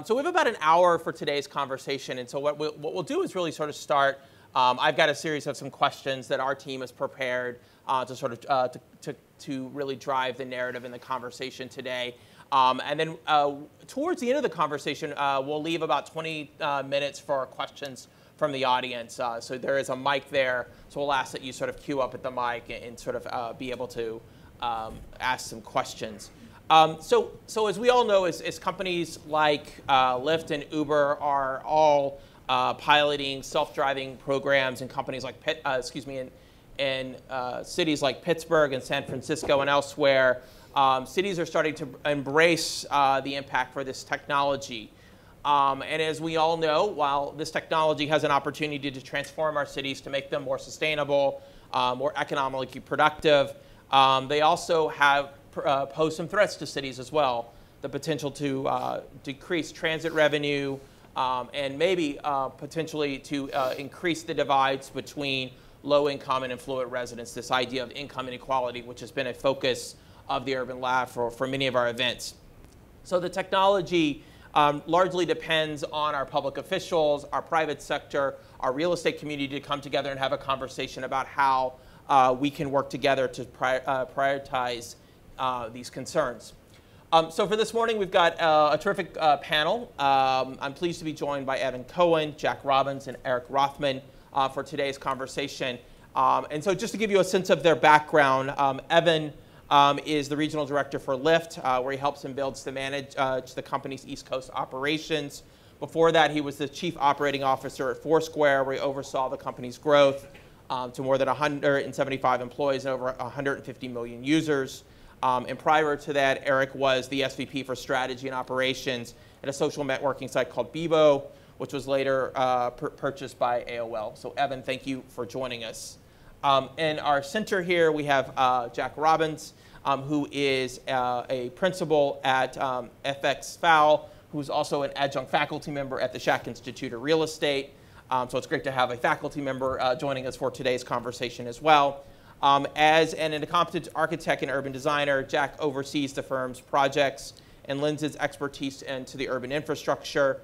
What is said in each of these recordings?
So we have about an hour for today's conversation, and so what we'll do is really sort of start. I've got a series of some questions that our team has prepared to sort of to really drive the narrative in the conversation today. And then towards the end of the conversation, we'll leave about 20 minutes for questions from the audience. So there is a mic there, so we'll ask that you sort of queue up at the mic and sort of be able to ask some questions. So as we all know, as companies like Lyft and Uber are all piloting self-driving programs in companies like in cities like Pittsburgh and San Francisco and elsewhere, cities are starting to embrace the impact for this technology. And as we all know, while this technology has an opportunity to transform our cities to make them more sustainable, more economically productive, they also have pose some threats to cities as well. The potential to decrease transit revenue and maybe potentially to increase the divides between low-income and affluent residents, this idea of income inequality, which has been a focus of the Urban Lab for many of our events. So the technology largely depends on our public officials, our private sector, our real estate community to come together and have a conversation about how we can work together to prioritize these concerns. So for this morning, we've got a terrific panel. I'm pleased to be joined by Evan Cohen, Jack Robbins, and Eric Rothman for today's conversation. And so just to give you a sense of their background, Evan is the regional director for Lyft, where he helps and builds to manage the company's East Coast operations. Before that, he was the chief operating officer at Foursquare, where he oversaw the company's growth to more than 175 employees and over 150 million users. And prior to that, Eric was the SVP for strategy and operations at a social networking site called Bebo, which was later purchased by AOL. So Evan, thank you for joining us. In our center here, we have Jack Robbins, who is a principal at FX FAL, who's also an adjunct faculty member at the Schack Institute of Real Estate. So it's great to have a faculty member joining us for today's conversation as well. As an incompetent architect and urban designer, Jack oversees the firm's projects and lends his expertise into the urban infrastructure.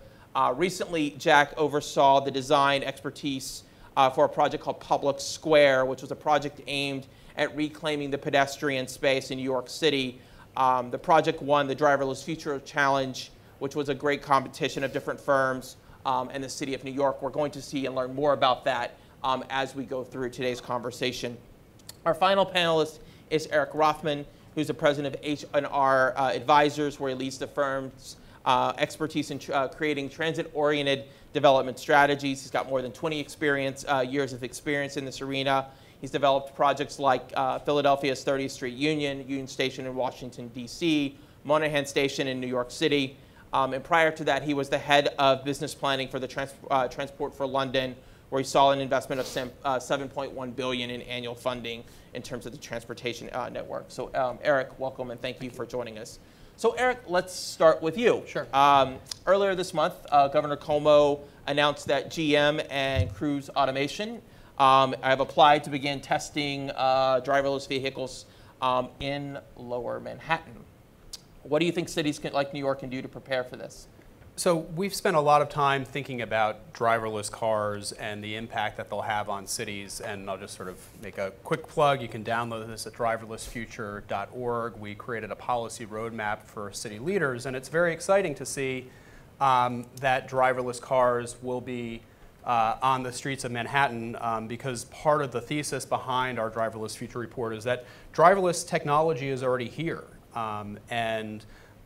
Recently, Jack oversaw the design expertise for a project called Public Square, which was a project aimed at reclaiming the pedestrian space in New York City. The project won the Driverless Future Challenge, which was a great competition of different firms and the city of New York. We're going to see and learn more about that as we go through today's conversation. Our final panelist is Eric Rothman, who's the president of H&R Advisors, where he leads the firm's expertise in creating transit-oriented development strategies. He's got more than 20 years of experience in this arena. He's developed projects like Philadelphia's 30th Street Union Station in Washington, D.C., Moynihan Station in New York City. And prior to that, he was the head of business planning for the Transport for London, where he saw an investment of $7.1 billion in annual funding in terms of the transportation network. So Eric, welcome, and thank you for joining us. So Eric, let's start with you. Sure. Earlier this month, Governor Cuomo announced that GM and Cruise Automation have applied to begin testing driverless vehicles in Lower Manhattan. What do you think cities like New York can do to prepare for this? So we've spent a lot of time thinking about driverless cars and the impact that they'll have on cities, and I'll just sort of make a quick plug. You can download this at driverlessfuture.org. We created a policy roadmap for city leaders, and it's very exciting to see that driverless cars will be on the streets of Manhattan because part of the thesis behind our Driverless Future report is that driverless technology is already here.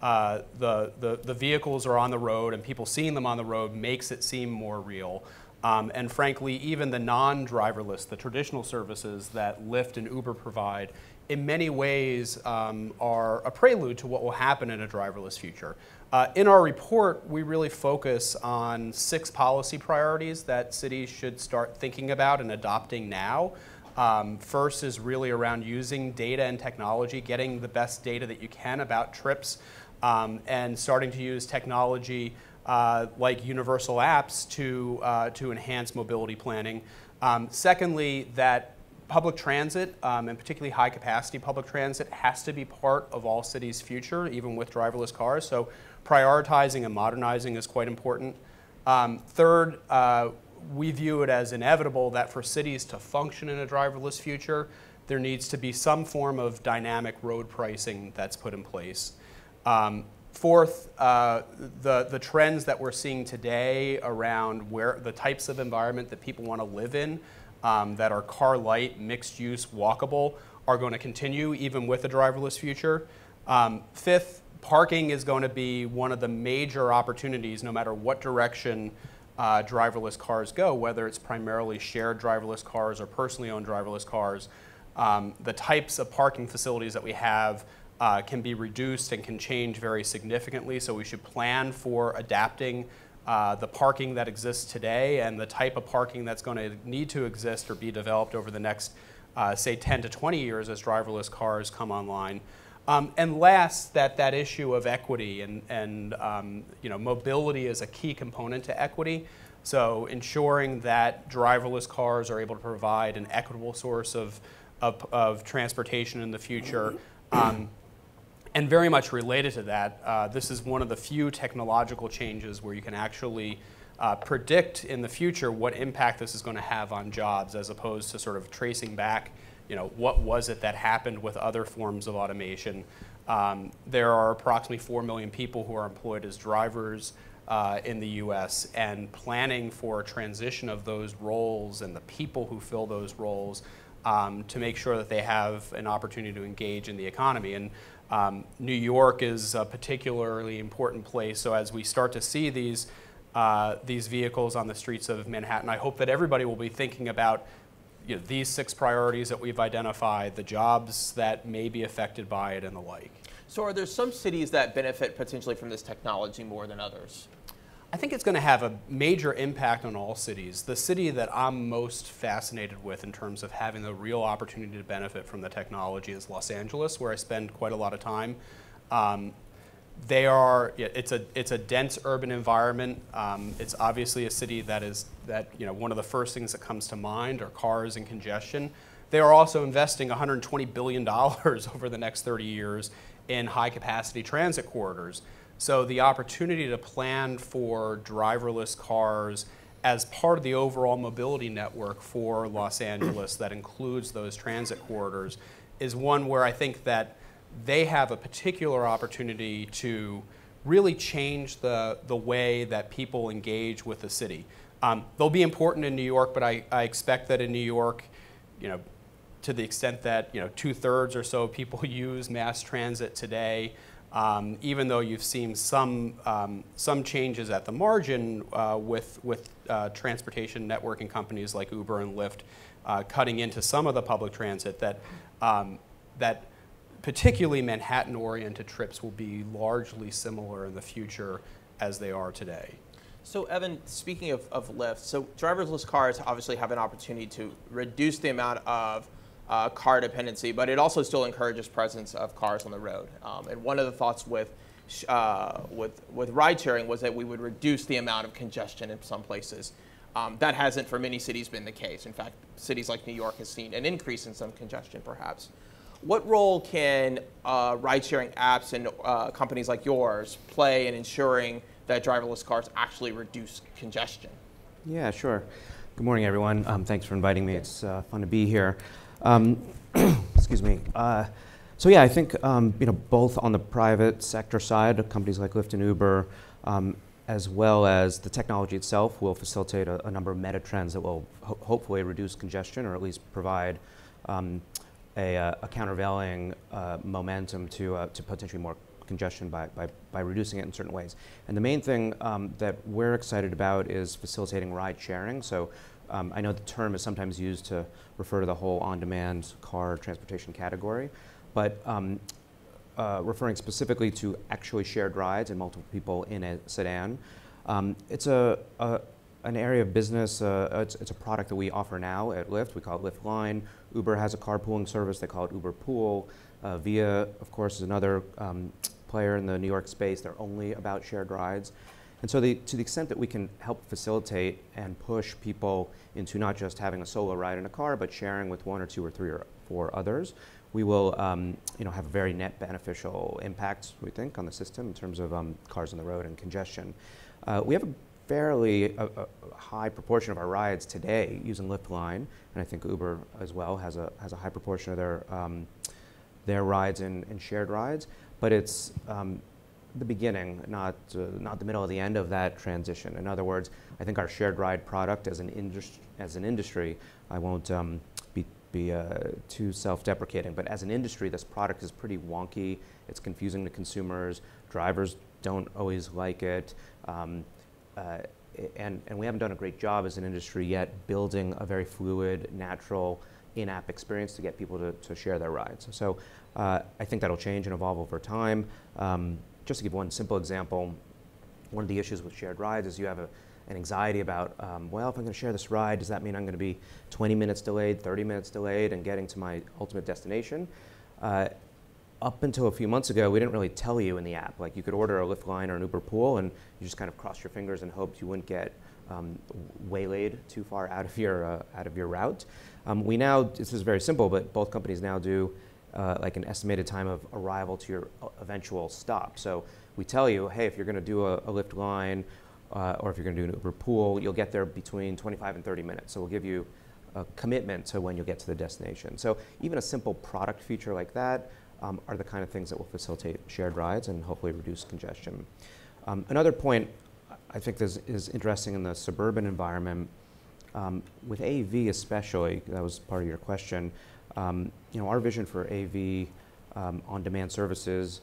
The vehicles are on the road, and people seeing them on the road makes it seem more real. And frankly, even the non-driverless, the traditional services that Lyft and Uber provide, in many ways are a prelude to what will happen in a driverless future. In our report, we really focus on 6 policy priorities that cities should start thinking about and adopting now. First is really around using data and technology, getting the best data that you can about trips, and starting to use technology like universal apps to enhance mobility planning. Secondly, that public transit, and particularly high-capacity public transit, has to be part of all cities' future, even with driverless cars. So prioritizing and modernizing is quite important. Third, we view it as inevitable that for cities to function in a driverless future, there needs to be some form of dynamic road pricing that's put in place. Fourth, the trends that we're seeing today around where the types of environment that people want to live in, that are car light, mixed use, walkable, are going to continue even with a driverless future. Fifth, parking is going to be one of the major opportunities no matter what direction driverless cars go, whether it's primarily shared driverless cars or personally owned driverless cars. The types of parking facilities that we have can be reduced and can change very significantly, so we should plan for adapting the parking that exists today and the type of parking that's going to need to exist or be developed over the next, say, 10 to 20 years as driverless cars come online. And last, that issue of equity and mobility is a key component to equity. So ensuring that driverless cars are able to provide an equitable source of transportation in the future. And very much related to that, this is one of the few technological changes where you can actually predict in the future what impact this is going to have on jobs, as opposed to sort of tracing back, what was it that happened with other forms of automation. There are approximately 4 million people who are employed as drivers in the US, and planning for a transition of those roles and the people who fill those roles to make sure that they have an opportunity to engage in the economy. And New York is a particularly important place. So as we start to see these vehicles on the streets of Manhattan, I hope that everybody will be thinking about these 6 priorities that we've identified, the jobs that may be affected by it, and the like. So are there some cities that benefit potentially from this technology more than others? I think it's going to have a major impact on all cities. The city that I'm most fascinated with in terms of having the real opportunity to benefit from the technology is Los Angeles, where I spend quite a lot of time. It's a dense urban environment. It's obviously a city that one of the first things that comes to mind are cars and congestion. They are also investing $120 billion over the next 30 years in high capacity transit corridors. So the opportunity to plan for driverless cars as part of the overall mobility network for Los Angeles that includes those transit corridors is one where I think that they have a particular opportunity to really change the way that people engage with the city. They'll be important in New York, but I expect that in New York, to the extent that 2/3 or so people use mass transit today, even though you've seen some changes at the margin with transportation networking companies like Uber and Lyft cutting into some of the public transit, that particularly Manhattan-oriented trips will be largely similar in the future as they are today. So Evan, speaking of Lyft, so driverless cars obviously have an opportunity to reduce the amount of car dependency, but it also still encourages presence of cars on the road. And one of the thoughts with ride sharing was that we would reduce the amount of congestion in some places. That hasn't for many cities been the case. In fact, cities like New York has seen an increase in some congestion perhaps. What role can ride sharing apps and companies like yours play in ensuring that driverless cars actually reduce congestion? Yeah, sure. Good morning, everyone. Thanks for inviting me. It's fun to be here. Excuse me. So yeah, I think both on the private sector side, companies like Lyft and Uber, as well as the technology itself, will facilitate a number of meta trends that will hopefully reduce congestion, or at least provide a countervailing momentum to potentially more congestion by reducing it in certain ways. And the main thing that we're excited about is facilitating ride sharing. So I know the term is sometimes used to refer to the whole on-demand car transportation category, but referring specifically to actually shared rides and multiple people in a sedan. It's an area of business, it's a product that we offer now at Lyft. We call it Lyft Line. Uber has a carpooling service, they call it Uber Pool. Via, of course, is another player in the New York space. They're only about shared rides. And so to the extent that we can help facilitate and push people into not just having a solo ride in a car, but sharing with one or two or three or four others, we will have a very net beneficial impact, we think, on the system in terms of cars on the road and congestion. We have a fairly high proportion of our rides today using Lyft Line, and I think Uber as well has a high proportion of their rides in shared rides, but it's the beginning, not the middle or the end of that transition. In other words, I think our shared ride product as an industry, I won't be too self-deprecating, but as an industry, this product is pretty wonky. It's confusing to consumers. Drivers don't always like it. And we haven't done a great job as an industry yet building a very fluid, natural in-app experience to get people to share their rides. So I think that'll change and evolve over time. Just to give one simple example, one of the issues with shared rides is you have an anxiety about, well, if I'm going to share this ride, does that mean I'm going to be 20 minutes delayed, 30 minutes delayed, and getting to my ultimate destination? Up until a few months ago, we didn't really tell you in the app. Like, you could order a Lyft Line or an Uber Pool, and you just kind of crossed your fingers and hoped you wouldn't get waylaid too far out of your route. This is very simple, but both companies now do like an estimated time of arrival to your eventual stop. So we tell you, hey, if you're going to do a Lyft Line or if you're going to do an Uber Pool, you'll get there between 25 and 30 minutes. So we'll give you a commitment to when you'll get to the destination. So even a simple product feature like that are the kind of things that will facilitate shared rides and hopefully reduce congestion. Another point I think is interesting in the suburban environment, with AV especially, that was part of your question, our vision for AV on-demand services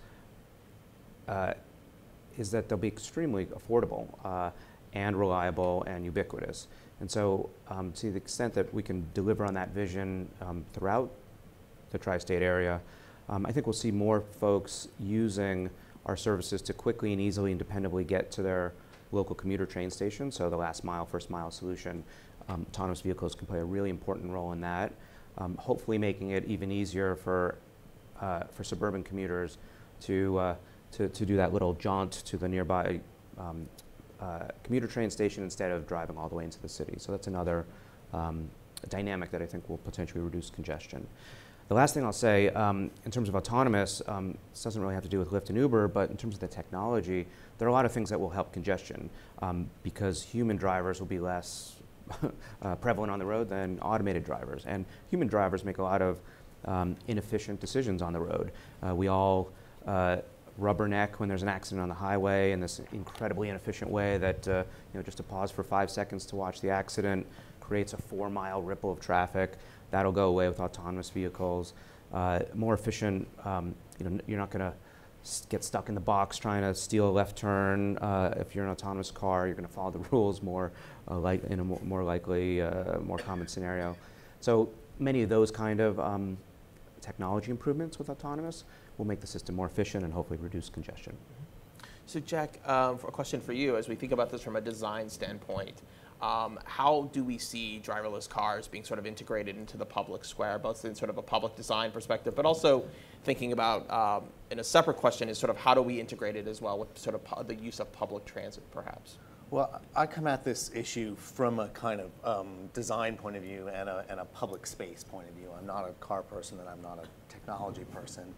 is that they'll be extremely affordable and reliable and ubiquitous. And so to the extent that we can deliver on that vision throughout the tri-state area, I think we'll see more folks using our services to quickly and easily and dependably get to their local commuter train station. So the last mile, first mile solution, autonomous vehicles can play a really important role in that. Hopefully making it even easier for suburban commuters to do that little jaunt to the nearby commuter train station instead of driving all the way into the city. So that's another dynamic that I think will potentially reduce congestion. The last thing I'll say, in terms of autonomous, this doesn't really have to do with Lyft and Uber, but in terms of the technology, there are a lot of things that will help congestion because human drivers will be less prevalent on the road than automated drivers. And human drivers make a lot of inefficient decisions on the road. We all rubberneck when there's an accident on the highway in this incredibly inefficient way that just to pause for 5 seconds to watch the accident creates a 4-mile ripple of traffic. That'll go away with autonomous vehicles. More efficient, you're not going to get stuck in the box trying to steal a left turn. If you're an autonomous car, you're going to follow the rules more in a more likely, more common scenario. So many of those kind of technology improvements with autonomous will make the system more efficient and hopefully reduce congestion. So Jack, a question for you as we think about this from a design standpoint. How do we see driverless cars being sort of integrated into the public square, both in sort of a public design perspective, but also thinking about, in a separate question, is sort of how do we integrate it as well with sort of the use of public transit, perhaps? Well, I come at this issue from a kind of design point of view and a public space point of view. I'm not a car person and I'm not a technology person.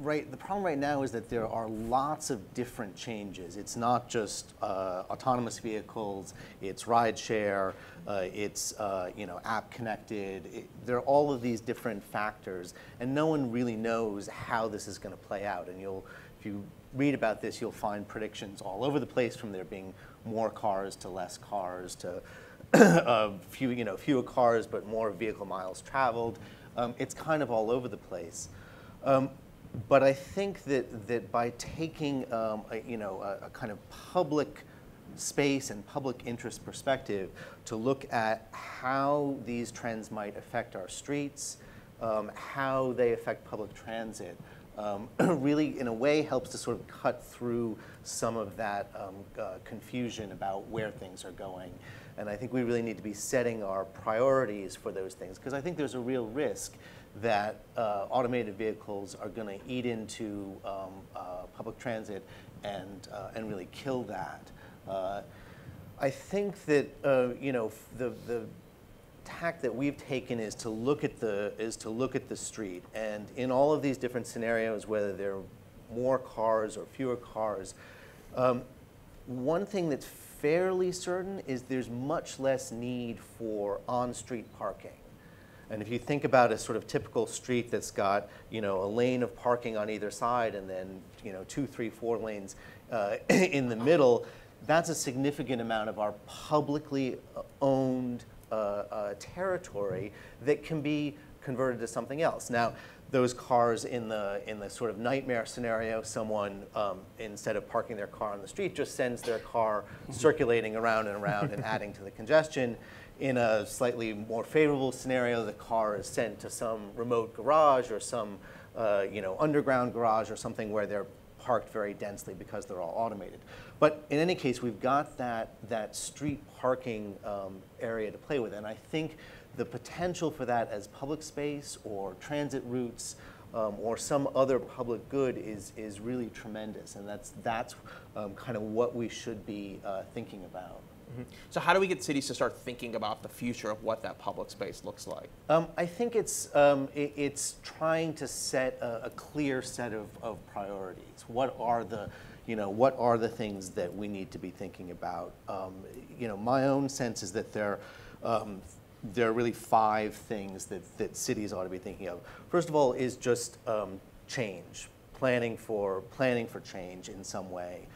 The problem right now is that there are lots of different changes. It's not just autonomous vehicles, it's rideshare, it's app connected. There are all of these different factors, and no one really knows how this is going to play out. And if you read about this, you'll find predictions all over the place, from there being more cars to less cars to fewer cars but more vehicle miles traveled. It's kind of all over the place. But I think that by taking a kind of public space and public interest perspective to look at how these trends might affect our streets, how they affect public transit, really in a way helps to sort of cut through some of that confusion about where things are going. And I think we really need to be setting our priorities for those things, because I think there's a real risk that automated vehicles are going to eat into public transit and really kill that. I think that the tack that we've taken is to look at the street, and in all of these different scenarios, whether there are more cars or fewer cars, one thing that's fairly certain is there's much less need for on-street parking. And if you think about a sort of typical street that's got, a lane of parking on either side and then, 2, 3, 4 lanes in the middle, that's a significant amount of our publicly owned territory that can be converted to something else. Now, those cars in the sort of nightmare scenario, someone instead of parking their car on the street just sends their car circulating around and around and adding to the congestion. In a slightly more favorable scenario, the car is sent to some remote garage or some underground garage or something where they're parked very densely because they're all automated. But in any case, we've got that street parking area to play with, and I think the potential for that as public space or transit routes or some other public good is really tremendous, and that's kind of what we should be thinking about. Mm-hmm. So how do we get cities to start thinking about the future of what that public space looks like? I think it's trying to set a clear set of priorities. What are the things that we need to be thinking about? My own sense is that there are really 5 things that cities ought to be thinking of. First of all is just change, planning for change in some way.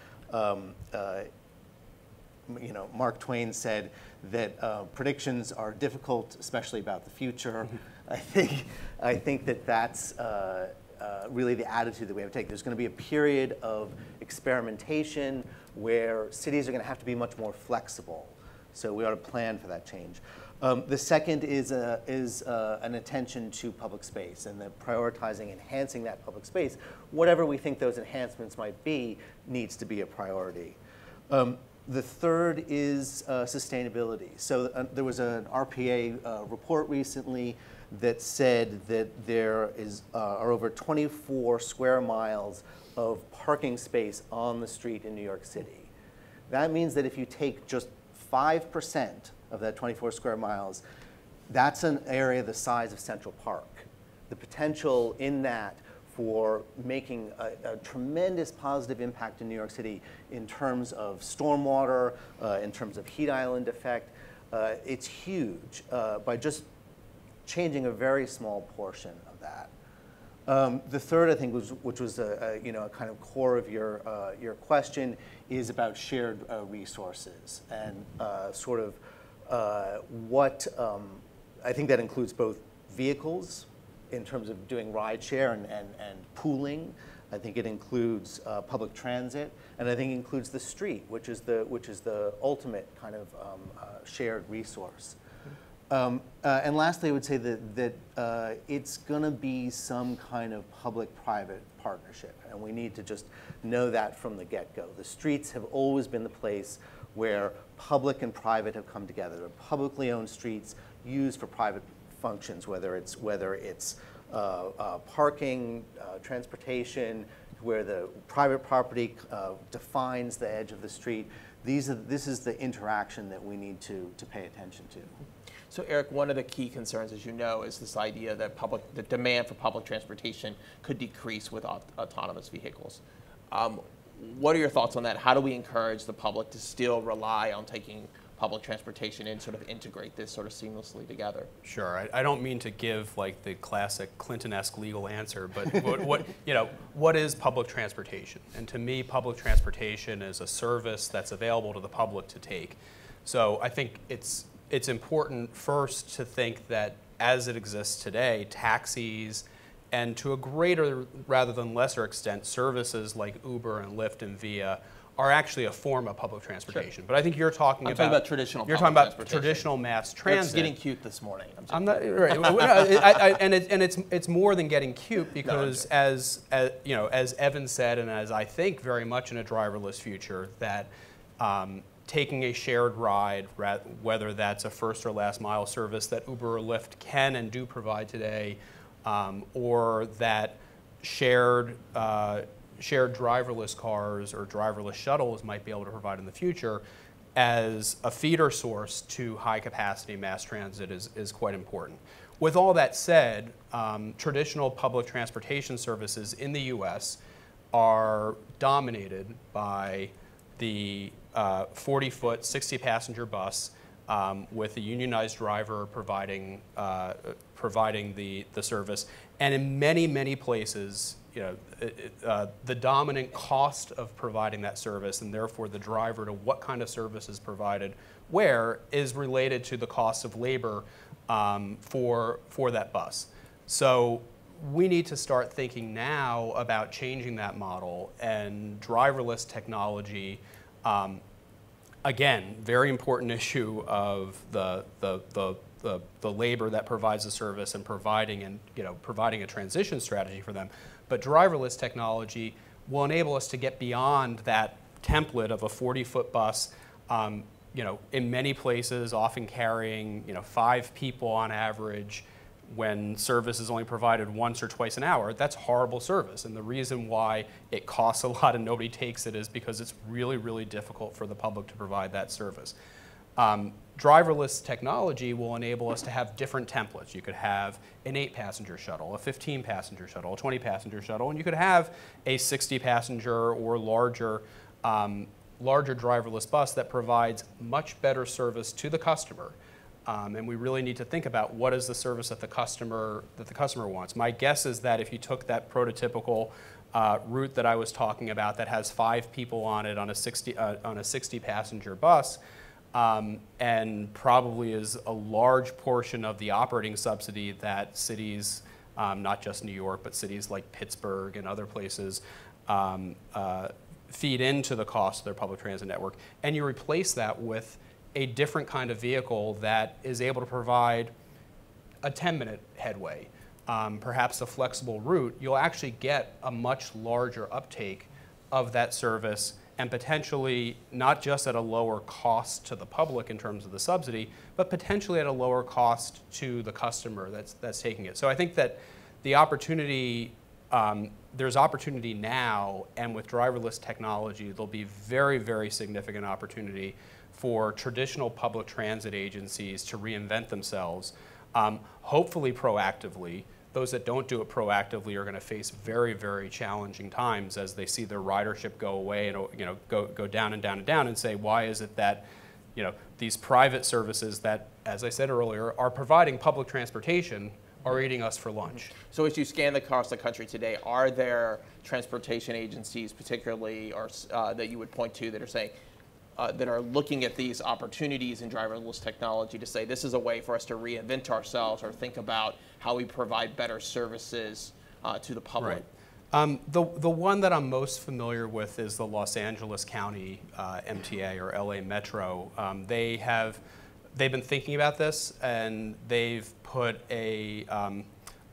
Mark Twain said that predictions are difficult, especially about the future. I think that's really the attitude that we have to take. There's going to be a period of experimentation where cities are going to have to be much more flexible. So we ought to plan for that change. The second is an attention to public space and the prioritizing, enhancing that public space. Whatever we think those enhancements might be needs to be a priority. The third is sustainability. So there was an RPA report recently that said that there are over 24 square miles of parking space on the street in New York City. That means that if you take just 5% of that 24 square miles, that's an area the size of Central Park. The potential in that for making a tremendous positive impact in New York City in terms of stormwater, in terms of heat island effect, it's huge by just changing a very small portion of that. The third, I think, which was a kind of core of your question, is about shared resources and sort of what I think that includes both vehicles in terms of doing ride share and pooling. I think it includes public transit, and I think it includes the street, which is the ultimate kind of shared resource. And lastly, I would say that it's going to be some kind of public-private partnership, and we need to just know that from the get-go. The streets have always been the place where public and private have come together. They're publicly owned streets used for private functions, whether it's parking, transportation, where the private property defines the edge of the street. This is the interaction that we need to pay attention to. So Eric, one of the key concerns, as you know, is this idea that the demand for public transportation could decrease with autonomous vehicles. What are your thoughts on that? How do we encourage the public to still rely on taking public transportation and sort of integrate this sort of seamlessly together? Sure. I don't mean to give like the classic Clinton-esque legal answer, but what is public transportation? And to me, public transportation is a service that's available to the public to take. So I think it's important first to think that as it exists today, taxis and to a greater rather than lesser extent, services like Uber and Lyft and Via are actually a form of public transportation. Sure. But I think you're talking about traditional. You're talking about traditional mass transit. It's getting cute this morning. I'm not right. And it's more than getting cute because as Evan said, and as I think very much in a driverless future, that taking a shared ride, whether that's a first or last mile service that Uber or Lyft can and do provide today, or that shared driverless cars or driverless shuttles might be able to provide in the future as a feeder source to high capacity mass transit is quite important. With all that said, traditional public transportation services in the US are dominated by the 40-foot, 60-passenger bus with a unionized driver providing the service. And in many, many places, the dominant cost of providing that service, and therefore the driver to what kind of service is provided where, is related to the cost of labor for that bus. So we need to start thinking now about changing that model, and driverless technology, again, very important issue of the labor that provides the service and providing a transition strategy for them. But driverless technology will enable us to get beyond that template of a 40-foot bus, in many places often carrying 5 people on average, when service is only provided once or twice an hour. That's horrible service. And the reason why it costs a lot and nobody takes it is because it's really, really difficult for the public to provide that service. Driverless technology will enable us to have different templates. You could have an 8-passenger shuttle, a 15-passenger shuttle, a 20-passenger shuttle, and you could have a 60-passenger or larger driverless bus that provides much better service to the customer. And we really need to think about what is the service that the customer wants. My guess is that if you took that prototypical route that I was talking about that has 5 people on it on a 60-passenger bus, and probably is a large portion of the operating subsidy that cities, not just New York, but cities like Pittsburgh and other places, feed into the cost of their public transit network, and you replace that with a different kind of vehicle that is able to provide a 10-minute headway, perhaps a flexible route, you'll actually get a much larger uptake of that service, and potentially not just at a lower cost to the public in terms of the subsidy, but potentially at a lower cost to the customer that's taking it. So I think that the opportunity, there's opportunity now, and with driverless technology, there'll be very, very significant opportunity for traditional public transit agencies to reinvent themselves, hopefully proactively. Those that don't do it proactively are going to face very, very challenging times as they see their ridership go away and go down and down and down, and say, why is it that these private services that, as I said earlier, are providing public transportation are eating us for lunch? So as you scan across the country today, are there transportation agencies particularly or that you would point to that are saying, that are looking at these opportunities in driverless technology to say this is a way for us to reinvent ourselves or think about how we provide better services to the public? Right. The one that I'm most familiar with is the Los Angeles County MTA, or LA Metro. They've been thinking about this, and they've put a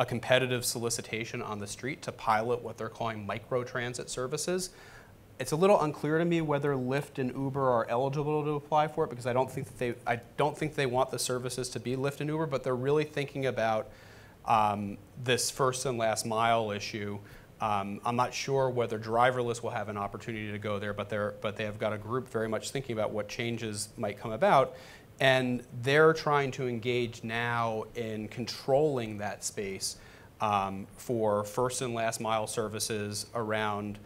competitive solicitation on the street to pilot what they're calling micro-transit services. It's a little unclear to me whether Lyft and Uber are eligible to apply for it, because I don't think they want the services to be Lyft and Uber, but they're really thinking about this first and last mile issue. I'm not sure whether driverless will have an opportunity to go there, but they have got a group very much thinking about what changes might come about, and they're trying to engage now in controlling that space for first and last mile services around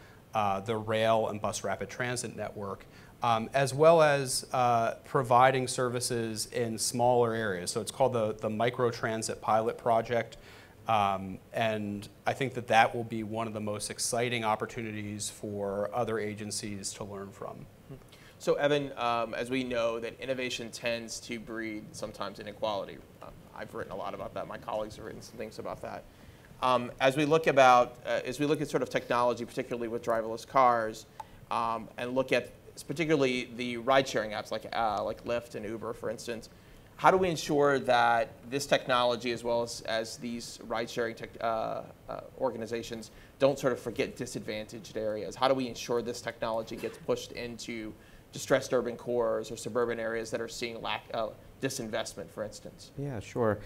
the rail and bus rapid transit network, as well as providing services in smaller areas. So it's called the Microtransit Pilot Project, and I think that will be one of the most exciting opportunities for other agencies to learn from. So Evan, as we know that innovation tends to breed sometimes inequality. I've written a lot about that. My colleagues have written some things about that. As we look at sort of technology, particularly with driverless cars, and look at particularly the ride-sharing apps like Lyft and Uber, for instance, how do we ensure that this technology, as well as these ride-sharing organizations, don't sort of forget disadvantaged areas? How do we ensure this technology gets pushed into distressed urban cores or suburban areas that are seeing disinvestment, for instance? Yeah, sure.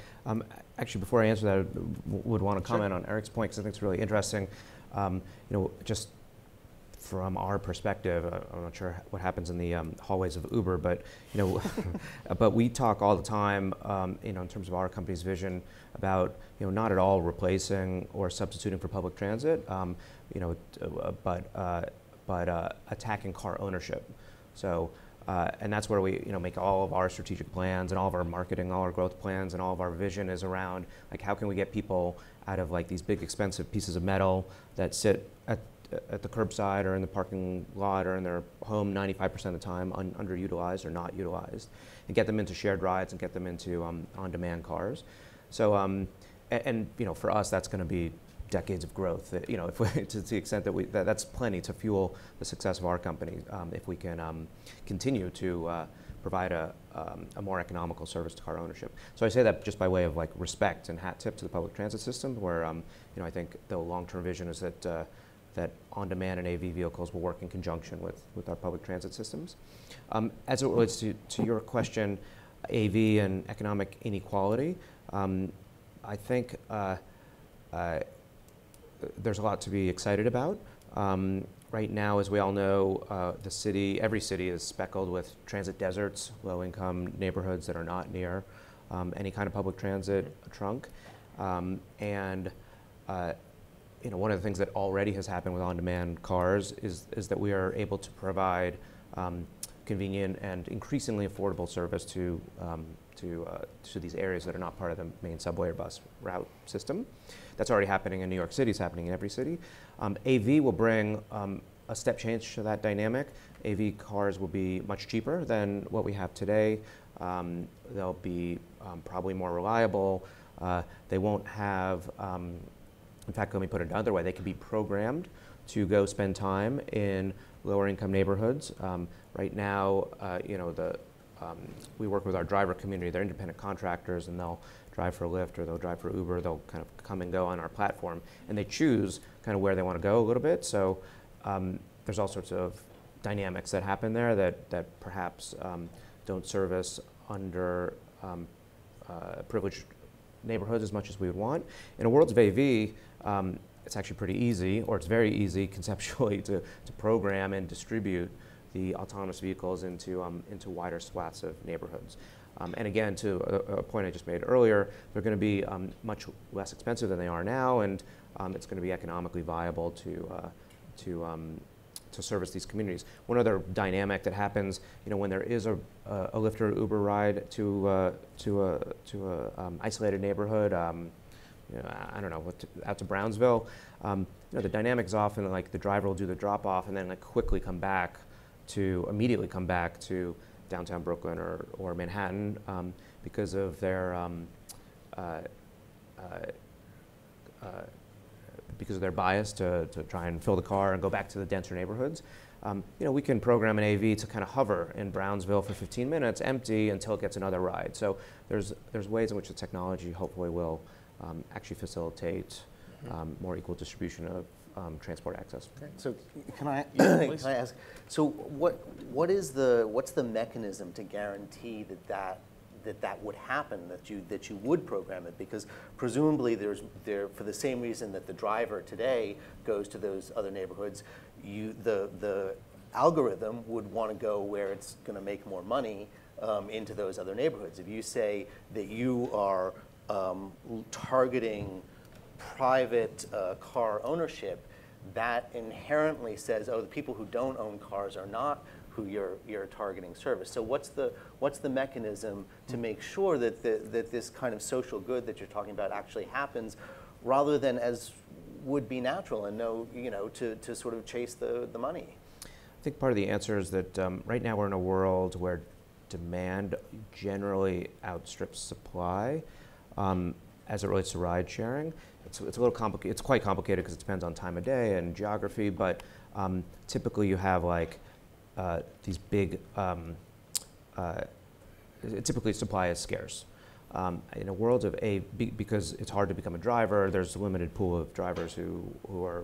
Actually, before I answer that, I would want to comment on Eric's point, because I think it's really interesting. Just from our perspective, I'm not sure what happens in the hallways of Uber, but but we talk all the time, in terms of our company's vision about not at all replacing or substituting for public transit, but attacking car ownership. So, and that's where we make all of our strategic plans and all of our marketing, all our growth plans, and all of our vision is around like how can we get people out of like these big expensive pieces of metal that sit at the curbside or in the parking lot or in their home 95% of the time underutilized or not utilized, and get them into shared rides and get them into on-demand cars. So, and for us, that's going to be decades of growth. If we, to the extent that that's plenty to fuel the success of our company, if we can continue to provide a more economical service to car ownership. So I say that just by way of like respect and hat tip to the public transit system, where I think the long-term vision is that that on-demand and AV vehicles will work in conjunction with our public transit systems. As it relates to your question, AV and economic inequality, I think there's a lot to be excited about. Right now, as we all know, every city is speckled with transit deserts, low-income neighborhoods that are not near any kind of public transit trunk. One of the things that already has happened with on-demand cars is that we are able to provide convenient and increasingly affordable service to these areas that are not part of the main subway or bus route system. That's already happening in New York City. It's happening in every city. AV will bring a step change to that dynamic. AV cars will be much cheaper than what we have today. They'll be probably more reliable. They won't have in fact, let me put it another way. They can be programmed to go spend time in lower income neighborhoods. Right now, we work with our driver community. They're independent contractors, and they'll drive for Lyft or they'll drive for Uber. They'll kind of come and go on our platform, and they choose kind of where they want to go a little bit. So there's all sorts of dynamics that happen there that perhaps don't service under privileged neighborhoods as much as we would want. In a world of AV, it's actually pretty easy, or it's very easy conceptually to program and distribute the autonomous vehicles into wider swaths of neighborhoods. And again, to a point I just made earlier, they're going to be much less expensive than they are now, and it's going to be economically viable to service these communities. One other dynamic that happens, when there is a Lyft or Uber ride to a isolated neighborhood, I don't know, out to Brownsville, the dynamic is often like the driver will do the drop off and then like immediately come back to downtown Brooklyn or Manhattan because of their bias to try and fill the car and go back to the denser neighborhoods. We can program an AV to kind of hover in Brownsville for 15 minutes, empty until it gets another ride. So there's ways in which the technology hopefully will actually facilitate more equal distribution of transport access. Okay. So can I ask? So what's the mechanism to guarantee that would happen, that you would program it? Because presumably for the same reason that the driver today goes to those other neighborhoods, the algorithm would want to go where it's going to make more money into those other neighborhoods. If you say that you are targeting private car ownership, that inherently says, oh, the people who don't own cars are not who you're targeting service. So what's the mechanism to make sure that this kind of social good that you're talking about actually happens, rather than as would be natural and to sort of chase the money? I think part of the answer is that right now we're in a world where demand generally outstrips supply as it relates to ride sharing. It's a little complicated. It's quite complicated because it depends on time of day and geography, but typically you have like these big, typically supply is scarce. In a world of because it's hard to become a driver, there's a limited pool of drivers who are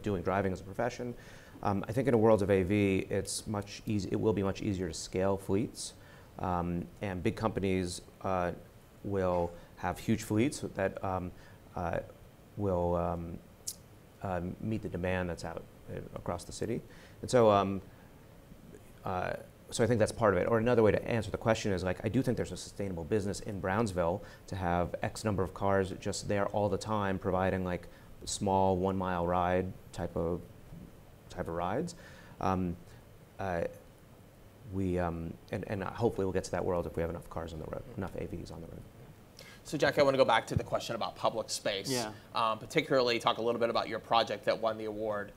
doing driving as a profession. I think in a world of AV, it will be much easier to scale fleets And big companies will have huge fleets that will meet the demand that's out across the city. And so, so I think that's part of it. Or another way to answer the question is, like, I do think there's a sustainable business in Brownsville to have X number of cars just there all the time, providing like small 1 mile ride type of rides. And hopefully we'll get to that world if we have enough cars on the road, enough AVs on the road. So Jack, I want to go back to the question about public space. Yeah. Particularly talk a little bit about your project that won the award.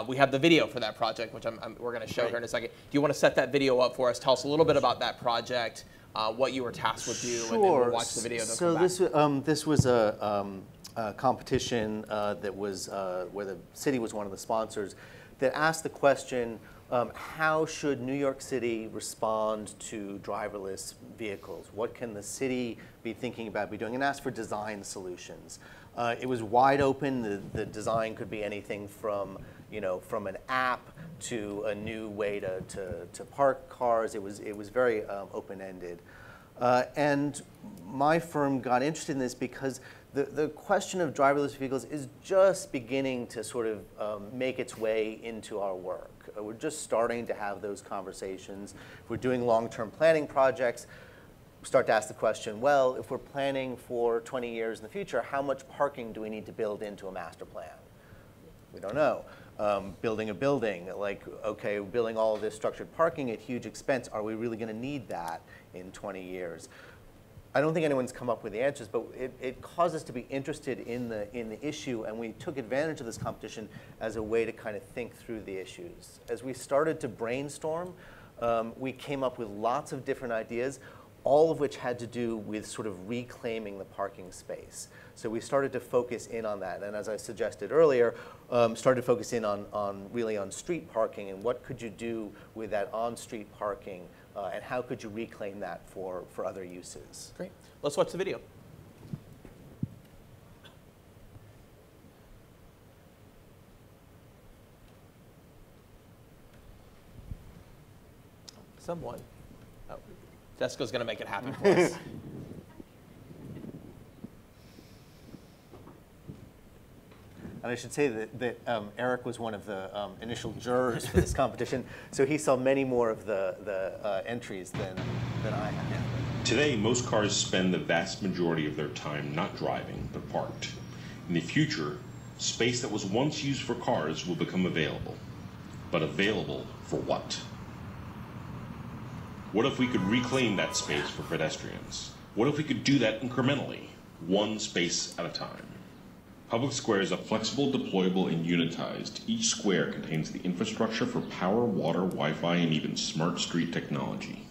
We have the video for that project, which we're going to show here in a second. Do you want to set that video up for us? Tell us a little bit about that project, what you were tasked with do, and then we'll watch the video. So this was a competition that was where the city was one of the sponsors that asked the question, how should New York City respond to driverless vehicles? What can the city be thinking about doing? And asked for design solutions. It was wide open. The design could be anything from, from an app to a new way to park cars. It was very open-ended. And my firm got interested in this because the question of driverless vehicles is just beginning to sort of make its way into our work. We're just starting to have those conversations. If we're doing long-term planning projects, we start to ask the question, well, if we're planning for 20 years in the future, how much parking do we need to build into a master plan? We don't know. Building a building, like, okay, building all of this structured parking at huge expense, are we really going to need that in 20 years? I don't think anyone's come up with the answers, but it caused us to be interested in the issue, and we took advantage of this competition as a way to kind of think through the issues. As we started to brainstorm, we came up with lots of different ideas, all of which had to do with sort of reclaiming the parking space. So we started to focus in on that, and as I suggested earlier, started to focus in really on street parking and what could you do with that on-street parking, and how could you reclaim that for other uses. Great. Let's watch the video. Someone. Oh, Jessica's going to make it happen for us. And I should say that Eric was one of the initial jurors for this competition, so he saw many more of the entries than I have. Today, most cars spend the vast majority of their time not driving, but parked. In the future, space that was once used for cars will become available. But available for what? What if we could reclaim that space for pedestrians? What if we could do that incrementally, one space at a time? Public squares are flexible, deployable, and unitized. Each square contains the infrastructure for power, water, Wi-Fi, and even smart street technology.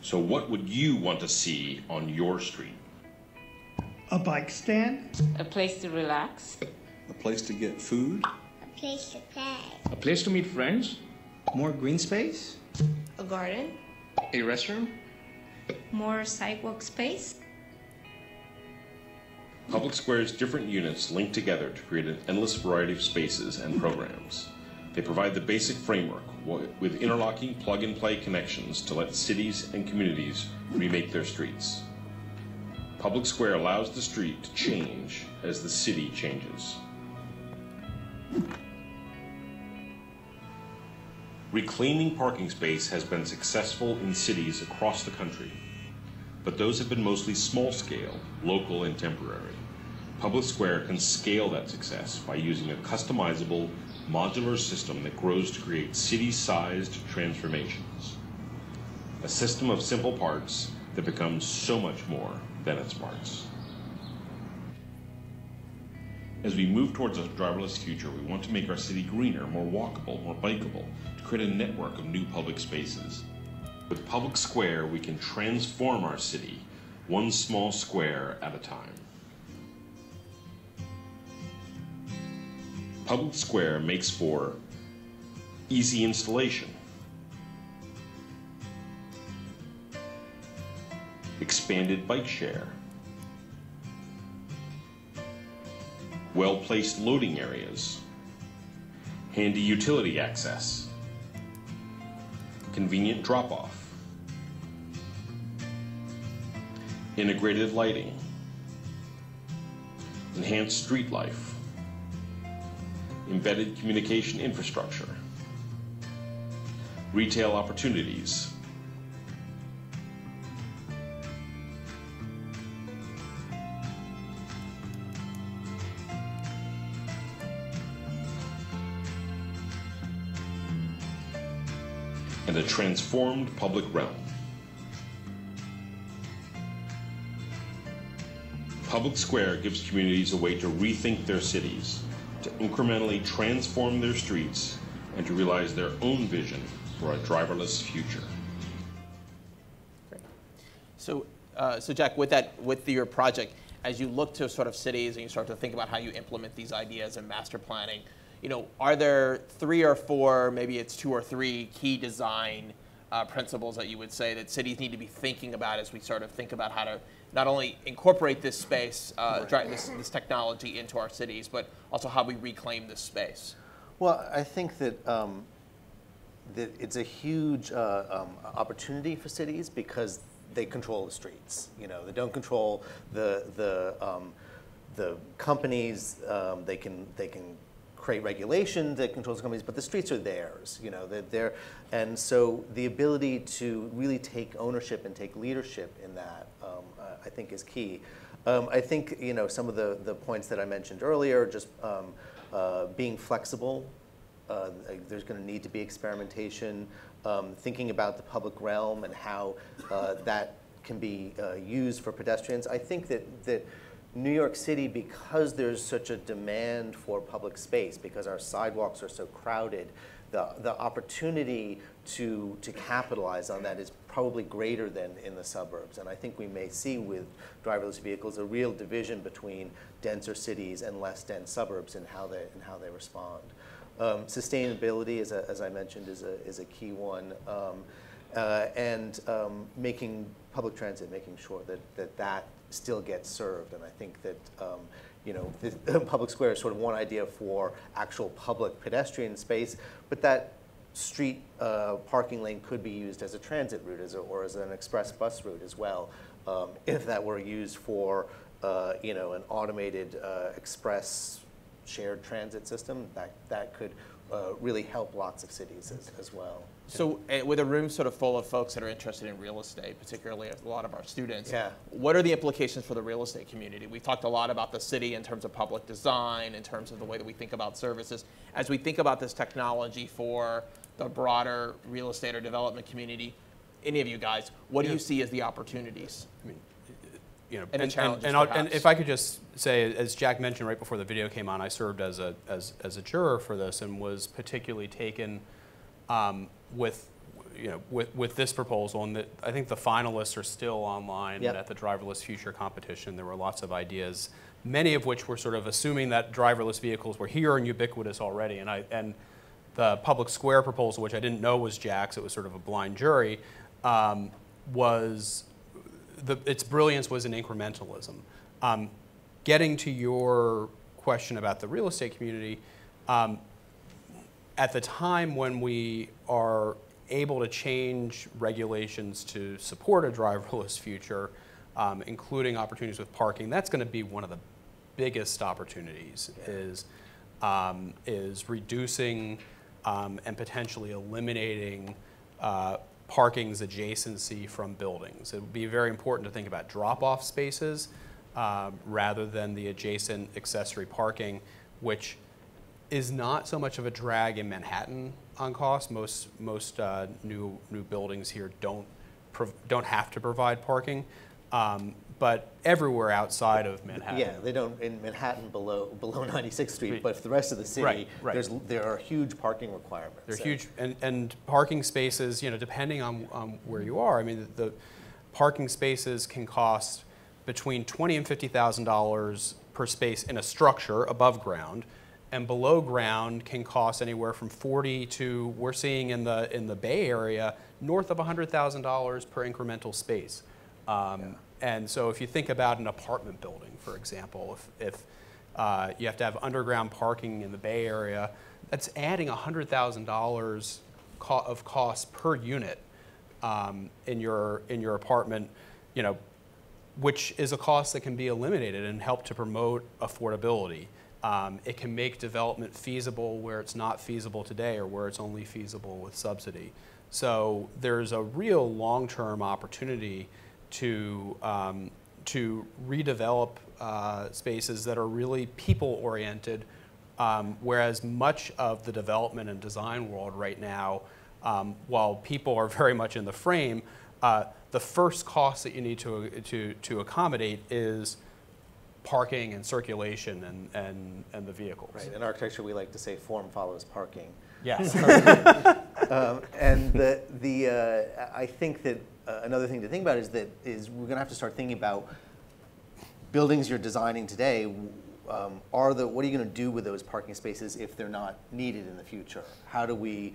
So what would you want to see on your street? A bike stand. A place to relax. A place to get food. A place to play. A place to meet friends. More green space. A garden. A restroom. More sidewalk space. Public squares' different units link together to create an endless variety of spaces and programs. They provide the basic framework with interlocking plug-and-play connections to let cities and communities remake their streets. Public square allows the street to change as the city changes. Reclaiming parking space has been successful in cities across the country, but those have been mostly small-scale, local, and temporary. Public Square can scale that success by using a customizable, modular system that grows to create city-sized transformations. A system of simple parts that becomes so much more than its parts. As we move towards a driverless future, we want to make our city greener, more walkable, more bikeable, to create a network of new public spaces. With Public Square, we can transform our city, one small square at a time. Public Square makes for easy installation, expanded bike share, well-placed loading areas, handy utility access, convenient drop-off, integrated lighting, enhanced street life, embedded communication infrastructure, retail opportunities, and a transformed public realm. Public Square gives communities a way to rethink their cities, to incrementally transform their streets, and to realize their own vision for a driverless future. Great. So Jack, with your project, as you look to sort of cities and you start to think about how you implement these ideas in master planning, are there 3 or 4, maybe it's 2 or 3 key design principles that you would say that cities need to be thinking about as we sort of think about how to not only incorporate this space, this technology into our cities, but also how we reclaim this space? Well, I think that that it's a huge opportunity for cities because they control the streets. They don't control the companies. They can create regulation that controls the companies, but the streets are theirs. And so the ability to really take ownership and take leadership in that, I think, is key. I think some of the points that I mentioned earlier, just being flexible. There's going to need to be experimentation, thinking about the public realm and how that can be used for pedestrians. I think that New York City, because there's such a demand for public space, because our sidewalks are so crowded, the opportunity to capitalize on that is probably greater than in the suburbs. And I think we may see with driverless vehicles a real division between denser cities and less dense suburbs in how they respond. Sustainability, as I mentioned, is a key one, and making public transit, making sure that still gets served. And I think that the public square is sort of one idea for actual public pedestrian space, but that street parking lane could be used as a transit route, or as an express bus route as well, if that were used for an automated express shared transit system. That could really help lots of cities as well. So with a room sort of full of folks that are interested in real estate, particularly a lot of our students, yeah. What are the implications for the real estate community? We've talked a lot about the city in terms of public design, in terms of the way that we think about services. As we think about this technology for the broader real estate or development community, any of you guys, what do you see as the opportunities? I mean, and the challenges, and if I could just say, as Jack mentioned right before the video came on, I served as a juror for this and was particularly taken with this proposal, and that I think the finalists are still online. Yep. At the Driverless Future competition. There were lots of ideas, many of which were sort of assuming that driverless vehicles were here and ubiquitous already. And the public square proposal, which I didn't know was Jack's, it was sort of a blind jury, its brilliance was in incrementalism. Getting to your question about the real estate community, at the time when we are able to change regulations to support a driverless future, including opportunities with parking, that's going to be one of the biggest opportunities, is reducing and potentially eliminating parking's adjacency from buildings. It would be very important to think about drop-off spaces rather than the adjacent accessory parking, which is not so much of a drag in Manhattan on cost. Most new buildings here don't have to provide parking, but everywhere outside of Manhattan. Yeah, they don't in Manhattan below 96th Street, but for the rest of the city, right. There are huge parking requirements. They're huge, and parking spaces, depending on where you are. I mean, the parking spaces can cost between $20,000 and $50,000 per space in a structure above ground, and below ground can cost anywhere from $40,000 to, we're seeing in the Bay Area, north of $100,000 per incremental space. And so if you think about an apartment building, for example, if you have to have underground parking in the Bay Area, that's adding $100,000 of cost per unit in your apartment. which is a cost that can be eliminated and help to promote affordability. It can make development feasible where it's not feasible today or where it's only feasible with subsidy. So there's a real long-term opportunity to redevelop spaces that are really people-oriented, whereas much of the development and design world right now, while people are very much in the frame, the first cost that you need to accommodate is parking and circulation and the vehicles. Right. In architecture, we like to say form follows parking. Yes. And I think that another thing to think about is we're going to have to start thinking about buildings you're designing today. What are you going to do with those parking spaces if they're not needed in the future? How do we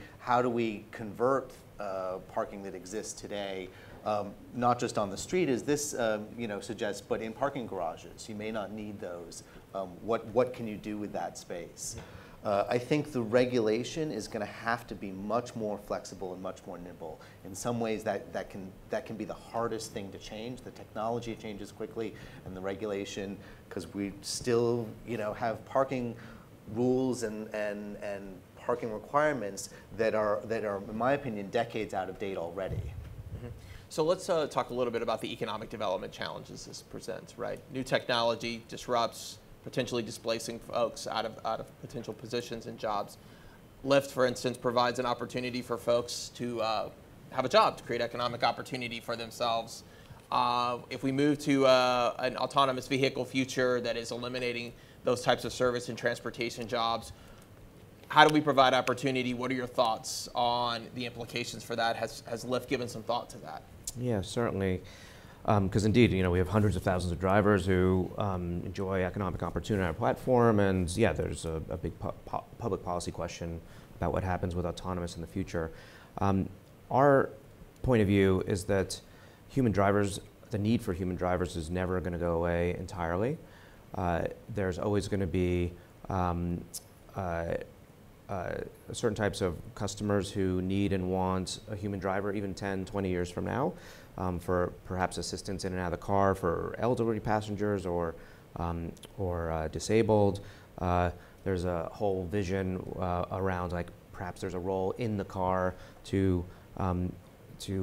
convert parking that exists today, not just on the street, as this suggests, but in parking garages? You may not need those. What can you do with that space? I think the regulation is going to have to be much more flexible and much more nimble. In some ways, that can be the hardest thing to change. The technology changes quickly, and the regulation, because we still have parking rules and parking requirements that are, in my opinion, decades out of date already. Mm-hmm. So let's talk a little bit about the economic development challenges this presents. Right, new technology disrupts, potentially displacing folks out of potential positions and jobs. Lyft, for instance, provides an opportunity for folks to have a job, to create economic opportunity for themselves. If we move to an autonomous vehicle future that is eliminating those types of service and transportation jobs, how do we provide opportunity? What are your thoughts on the implications for that? Has Lyft given some thought to that? Yeah, certainly. Because indeed, we have hundreds of thousands of drivers who enjoy economic opportunity on our platform, and yeah, there's a big public policy question about what happens with autonomous in the future. Our point of view is that the need for human drivers is never going to go away entirely. There's always going to be certain types of customers who need and want a human driver even 10, 20 years from now. For perhaps assistance in and out of the car for elderly passengers or disabled. There's a whole vision around perhaps there's a role in the car to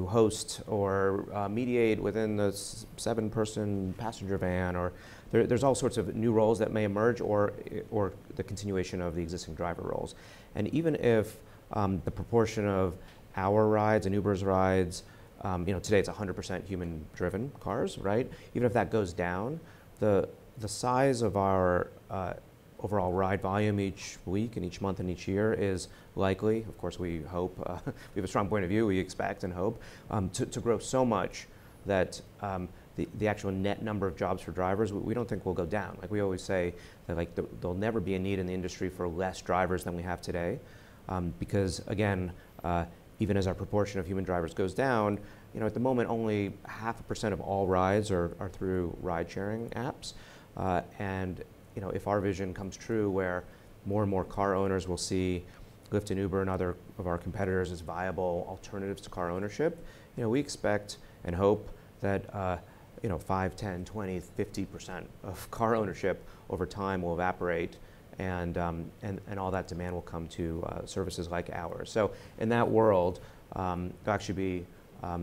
host or mediate within the 7-person passenger van, or there's all sorts of new roles that may emerge, or the continuation of the existing driver roles. And even if the proportion of our rides and Uber's rides, today it's 100% human-driven cars, right? Even if that goes down, the size of our overall ride volume each week and each month and each year is likely, of course we hope, we have a strong point of view, we expect and hope, to grow so much that the actual net number of jobs for drivers, we don't think will go down. Like we always say that there'll never be a need in the industry for less drivers than we have today, because again, even as our proportion of human drivers goes down, at the moment only 0.5% of all rides are through ride-sharing apps, and if our vision comes true, where more and more car owners will see Lyft and Uber and other of our competitors as viable alternatives to car ownership, we expect and hope that 5, 10, 20, 50% of car ownership over time will evaporate, and all that demand will come to services like ours. So in that world, there'll actually be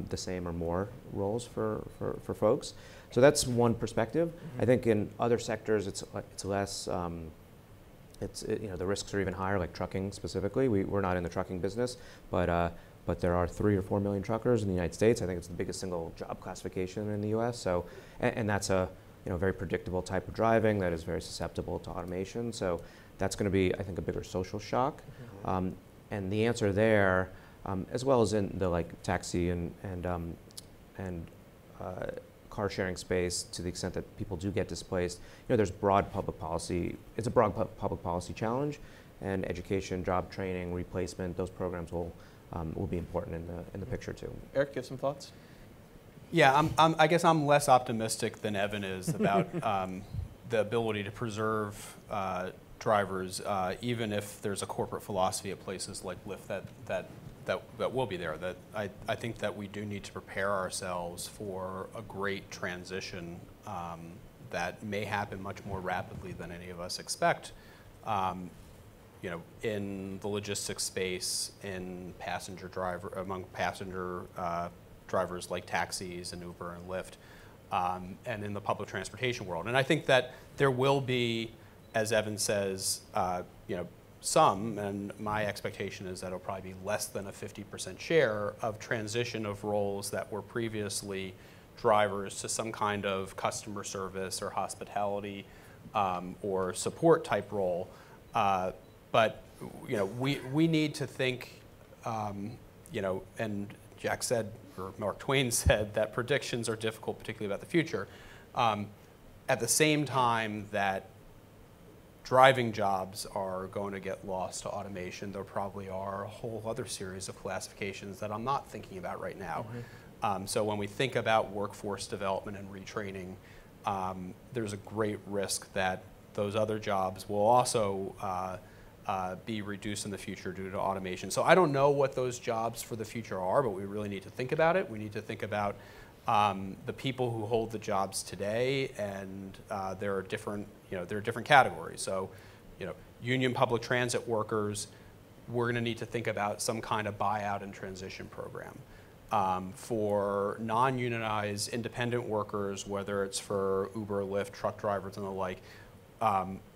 the same or more roles for folks. So that's one perspective. Mm-hmm. I think in other sectors, it's less. The risks are even higher, like trucking specifically. We're not in the trucking business, but there are 3 or 4 million truckers in the United States. I think it's the biggest single job classification in the U.S. So, and that's a very predictable type of driving that is very susceptible to automation. So that's going to be, I think, a bigger social shock. Mm-hmm. And the answer there, as well as in the taxi and car sharing space, to the extent that people do get displaced, there's broad public policy. It's a broad public policy challenge, and education, job training, replacement, those programs will be important in the picture too. Eric, give some thoughts. Yeah, I guess I'm less optimistic than Evan is about the ability to preserve drivers, even if there's a corporate philosophy at places like Lyft that that will be there. That I think that we do need to prepare ourselves for a great transition that may happen much more rapidly than any of us expect. In the logistics space, among passenger drivers like taxis and Uber and Lyft, and in the public transportation world. And I think that there will be, as Evan says, some, and my expectation is that it'll probably be less than a 50% share of transition of roles that were previously drivers to some kind of customer service or hospitality or support type role. But we need to think, and Jack said, or Mark Twain said, that predictions are difficult, particularly about the future. At the same time that driving jobs are going to get lost to automation, there probably are a whole other series of classifications that I'm not thinking about right now. So when we think about workforce development and retraining, there's a great risk that those other jobs will also be reduced in the future due to automation. So I don't know what those jobs for the future are, but we really need to think about it. We need to think about the people who hold the jobs today, and there are different categories. So, union public transit workers, we're going to need to think about some kind of buyout and transition program. For non-unionized independent workers, whether it's for Uber, Lyft, truck drivers, and the like,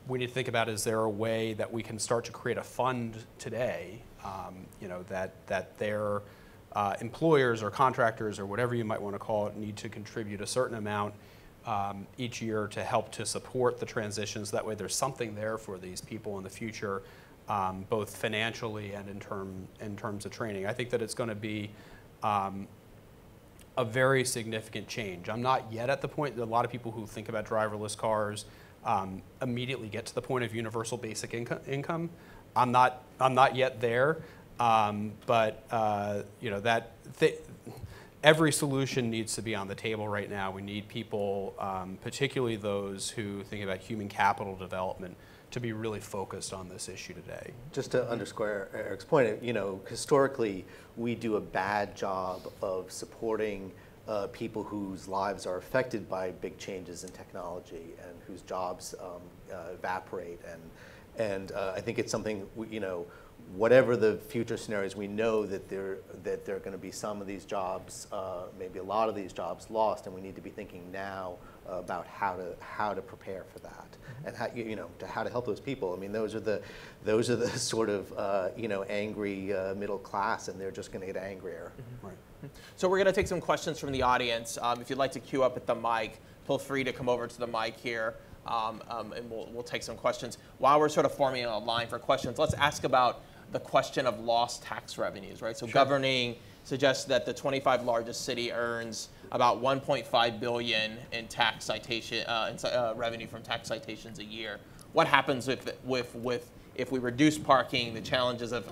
we need to think about, is there a way that we can start to create a fund today, that their employers or contractors or whatever you might want to call it need to contribute a certain amount each year to help to support the transitions. That way there's something there for these people in the future, both financially and in terms of training. I think that it's going to be a very significant change. I'm not yet at the point that a lot of people who think about driverless cars immediately get to the point of universal basic income. I'm not yet there, but every solution needs to be on the table right now. We need people, particularly those who think about human capital development, to be really focused on this issue today. Just to underscore Eric's point, historically we do a bad job of supporting people whose lives are affected by big changes in technology and whose jobs evaporate. And I think it's something, whatever the future scenarios, we know that there are going to be some of these jobs, maybe a lot of these jobs lost, and we need to be thinking now about how to prepare for that, and how to help those people. I mean, those are the sort of angry middle class, and they're just going to get angrier. Right. So we're going to take some questions from the audience. If you'd like to queue up at the mic, feel free to come over to the mic here, and we'll take some questions. While we're sort of forming a line for questions, let's ask about the question of lost tax revenues, right? So sure. Governing suggests that the 25 largest city earns about 1.5 billion in tax citation revenue from tax citations a year. What happens if we reduce parking, the challenges of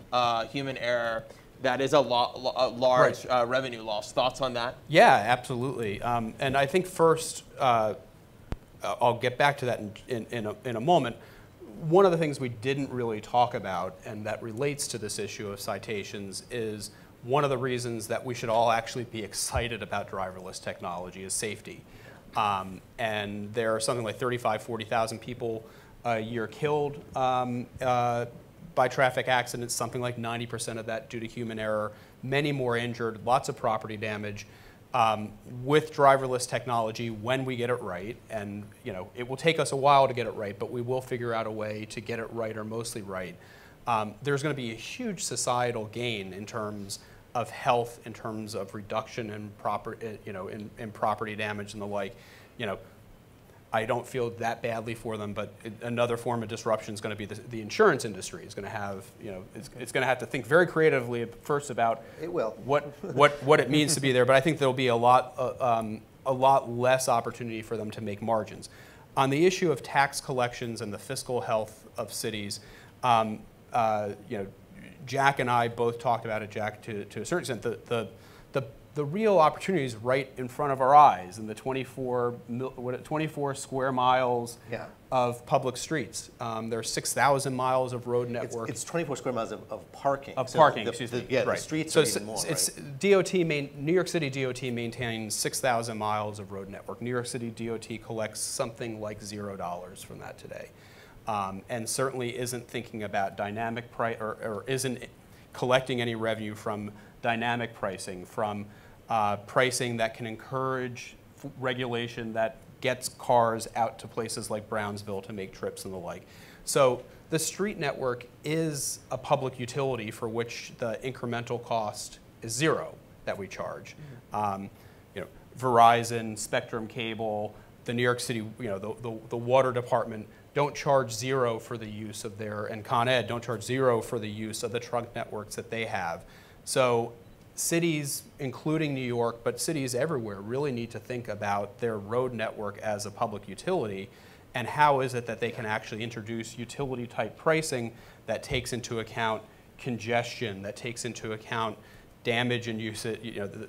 human error? That is a large right. Revenue loss. Thoughts on that? Yeah, absolutely. And I think first, I'll get back to that in a moment. One of the things we didn't really talk about, and that relates to this issue of citations, is one of the reasons that we should all actually be excited about driverless technology is safety. And there are something like 40,000 people a year killed by traffic accidents, something like 90% of that due to human error, many more injured, lots of property damage. With driverless technology, when we get it right, and it will take us a while to get it right, but we will figure out a way to get it right or mostly right. There's going to be a huge societal gain in terms of health, in terms of reduction in property damage and the like. I don't feel that badly for them, but another form of disruption is going to be the insurance industry. Is going to have, it's going to have to think very creatively first about what it means to be there. But I think there'll be a lot less opportunity for them to make margins. On the issue of tax collections and the fiscal health of cities, Jack and I both talked about it. Jack, to a certain extent, the the real opportunity is right in front of our eyes in the 24 square miles of public streets. There are 6,000 miles of road network. It's 24 square miles of parking. Of parking, excuse me. Yeah, right. the streets so are even more, it's right? New York City DOT maintains 6,000 miles of road network. New York City DOT collects something like $0 from that today. And certainly isn't thinking about dynamic price, or isn't collecting any revenue from dynamic pricing, from pricing that can encourage regulation that gets cars out to places like Brownsville to make trips and the like. So the street network is a public utility for which the incremental cost is zero that we charge. Verizon, Spectrum Cable, the New York City, the water department don't charge zero for the use of their, and Con Ed don't charge zero for the use of the trunk networks that they have. So cities, including New York, but cities everywhere, really need to think about their road network as a public utility, and how is it that they can actually introduce utility-type pricing that takes into account congestion, that takes into account damage and use,